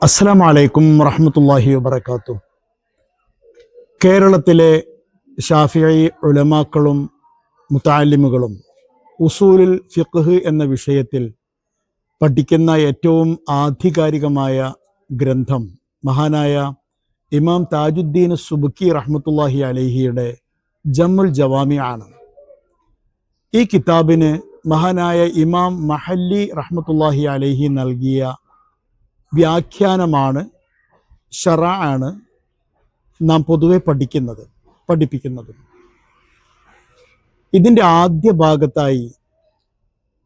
അസ്സലാമു അലൈക്കും വറഹ്മത്തുള്ളാഹി വബറകാതുഹു. കേരളത്തിലെ ഷാഫിഈ ഉലമാക്കളും മുതഅല്ലിമുകളും ഉസൂലുൽ ഫിഖ്ഹ് എന്ന വിഷയത്തിൽ പഠിക്കുന്ന ഏറ്റവും ആധികാരികമായ ഗ്രന്ഥം മഹാനായ ഇമാം താജുദ്ദീൻ സുബ്കി റഹ്മത്തുള്ളാഹി അലൈഹിയുടെ ജമുൽ ജവാമി ആണ്. ഈ കിതാബിന് മഹാനായ ഇമാം മഹല്ലി റഹ്മത്തുള്ളാഹി അലൈഹി നൽകിയ വ്യാഖ്യാനമാണ്, ശറഅാണ് നാം പൊതുവെ പഠിപ്പിക്കുന്നത്. ഇതിൻ്റെ ആദ്യ ഭാഗത്തായി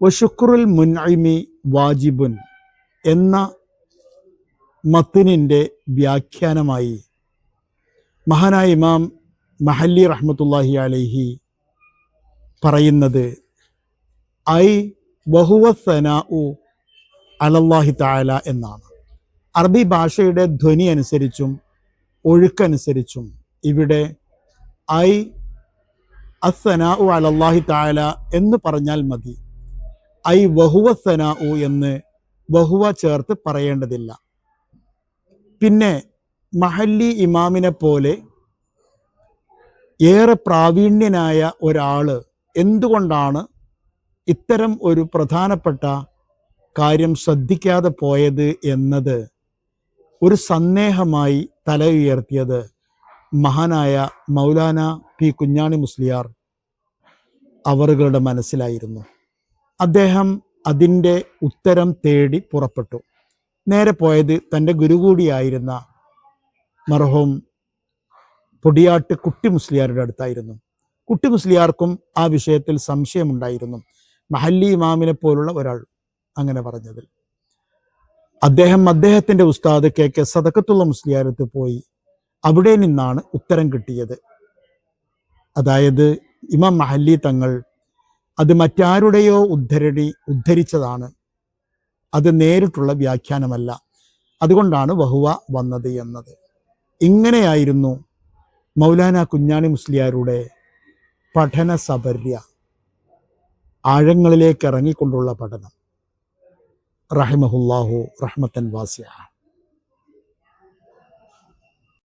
വശുക്രുൽ മുൻഇമി വാജിബുൻ എന്ന മത്നിൻ്റെ വ്യാഖ്യാനമായി മഹാനായ ഇമാം മഹല്ലി റഹ്മത്തുള്ളാഹി അലൈഹി പറയുന്നത് ഐ വഹുവ സനാഉ അലല്ലാഹി തആല എന്നാണ്. അറബി ഭാഷയുടെ ധ്വനി അനുസരിച്ചും ഒഴുക്കനുസരിച്ചും ഇവിടെ ഐ അസ്സനാഉ അലല്ലാഹി തആല എന്ന് പറഞ്ഞാൽ മതി. ഐ വഹുവ സനാഉ എന്ന് വഹുവ ചേർത്ത് പറയേണ്ടതില്ല. പിന്നെ മഹല്ലി ഇമാമിനെ പോലെ ഏറെ പ്രാവീണ്യനായ ഒരാൾ എന്തുകൊണ്ടാണ് ഇത്തരം ഒരു പ്രധാനപ്പെട്ട കാര്യം ശ്രദ്ധിക്കാതെ പോയത് എന്നത് ഒരു സന്ദേഹമായി തല ഉയർത്തിയത് മഹാനായ മൗലാന പി കുഞ്ഞാണി മുസ്ലിയാർ അവറുകളുടെ മനസ്സിലായിരുന്നു. അദ്ദേഹം അതിൻ്റെ ഉത്തരം തേടി പുറപ്പെട്ടു. നേരെ പോയത് തൻ്റെ ഗുരു കൂടിയായിരുന്ന മർഹൂം പൊടിയാട്ട് കുട്ടി മുസ്ലിയാരുടെ അടുത്തായിരുന്നു. കുട്ടി മുസ്ലിയാർക്കും ആ വിഷയത്തിൽ സംശയമുണ്ടായിരുന്നു. മഹല്ലി ഇമാമിനെ പോലുള്ള ഒരാൾ അങ്ങനെ പറഞ്ഞതിൽ അദ്ദേഹത്തിൻ്റെ ഉസ്താദ് കെ സദഖത്തുള്ള മുസ്ലിയാരത്ത് പോയി അവിടെ നിന്നാണ് ഉത്തരം കിട്ടിയത്. അതായത് ഇമാം മഹല്ലി തങ്ങൾ അത് മറ്റാരുടെയോ ഉദ്ധരിച്ചതാണ്, അത് നേരിട്ടുള്ള വ്യാഖ്യാനമല്ല, അതുകൊണ്ടാണ് വഹുവ വന്നത് എന്നത്. ഇങ്ങനെയായിരുന്നു മൗലാന കുഞ്ഞാണി മുസ്ലിയാരുടെ പഠന സബര്യ, ആഴങ്ങളിലേക്ക് ഇറങ്ങിക്കൊണ്ടുള്ള പഠനം. റഹിമഹുല്ലാഹു റഹ്മത്തൻ വാസിഅ.